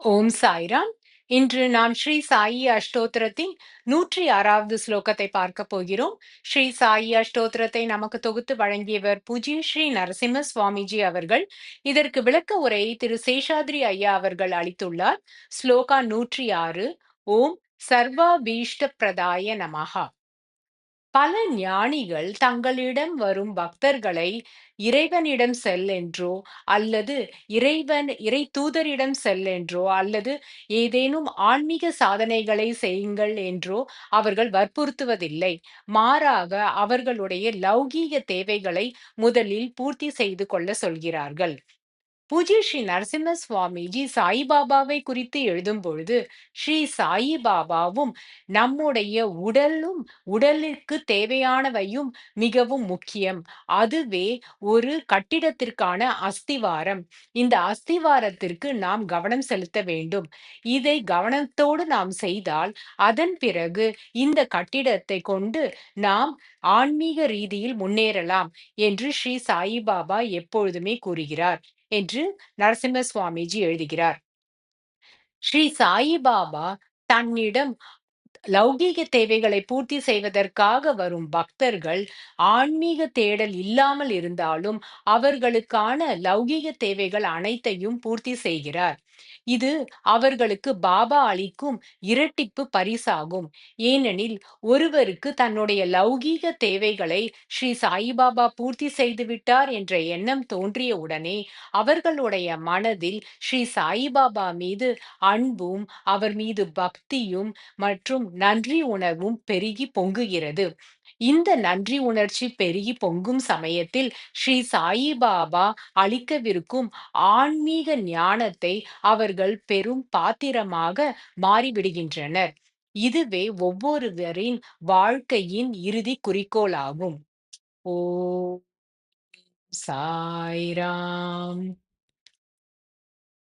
ஓம் சாய்ராம். இன்று நாம் ஸ்ரீ சாயி அஷ்டோத்திரத்தின் 106வது ஸ்லோகத்தை பார்க்க போகிறோம். ஸ்ரீ சாயி அஷ்டோத்திரத்தை நமக்கு தொகுத்து வழங்கியவர் பூஜ்ய ஸ்ரீ நரசிம்ம சுவாமிஜி அவர்கள். இதற்கு விளக்க உரையை திரு சேஷாத்ரி ஐயா அவர்கள் அளித்துள்ளார். ஸ்லோகா 106. ஓம் சர்வாபீஷ்ட பிரதாய நமஹா. பல ஞானிகள் தங்களிடம் வரும் பக்தர்களை இறைவனிடம் செல் என்றோ, அல்லது இறை தூதரிடம் செல் என்றோ, அல்லது ஏதேனும் ஆன்மீக சாதனைகளை செய்யுங்கள் என்றோ அவர்கள் வற்புறுத்துவதில்லை. மாறாக அவர்களுடைய லௌகீக தேவைகளை முதலில் பூர்த்தி செய்து கொள்ள சொல்கிறார்கள். பூஜ்ய ஸ்ரீ நரசிம்ம சுவாமிஜி சாயிபாபாவை குறித்து எழுதும் பொழுது, ஸ்ரீ சாயிபாபாவும் நம்முடைய உடலுக்கு தேவையானவையும் மிகவும் முக்கியம். அதுவே ஒரு கட்டிடத்திற்கான அஸ்திவாரம். இந்த அஸ்திவாரத்திற்கு நாம் கவனம் செலுத்த வேண்டும். இதை கவனத்தோடு நாம் செய்தால், அதன் பிறகு இந்த கட்டிடத்தை கொண்டு நாம் ஆன்மீக ரீதியில் முன்னேறலாம் என்று ஸ்ரீ சாயிபாபா எப்பொழுதுமே கூறுகிறார் என்று நரசிம்ம சுவாமிஜி எழுதுகிறார். ஸ்ரீ சாயிபாபா தன்னிடம் லௌகீக தேவைகளை பூர்த்தி செய்வதற்காக வரும் பக்தர்கள் ஆன்மீக தேடல் இல்லாமல் இருந்தாலும் அவர்களுக்கான லௌகீக தேவைகள் அனைத்தையும் பூர்த்தி செய்கிறார். இது அவர்களுக்கு பாபா அளிக்கும் இரட்டிப்பு பரிசாகும். ஏனெனில் ஒருவருக்கு தன்னுடைய லௌகீக தேவைகளை ஸ்ரீ சாயிபாபா பூர்த்தி செய்து விட்டார் என்ற எண்ணம் தோன்றிய உடனே அவர்களுடைய மனதில் ஸ்ரீ சாயிபாபா மீது அன்பும் அவர் மீது பக்தியும் மற்றும் நன்றி உணர்வும் பெருகி பொங்குகிறது. இந்த நன்றி உணர்ச்சி பெருகி பொங்கும் சமயத்தில் ஸ்ரீ சாயிபாபா அளிக்கவிருக்கும் ஆன்மீக ஞானத்தை அவர்கள் பெரும் பாத்திரமாக மாறிவிடுகின்றனர். இதுவே ஒவ்வொருவரின் வாழ்க்கையின் இறுதி குறிக்கோளாகும். ஓ சாய்ராம்.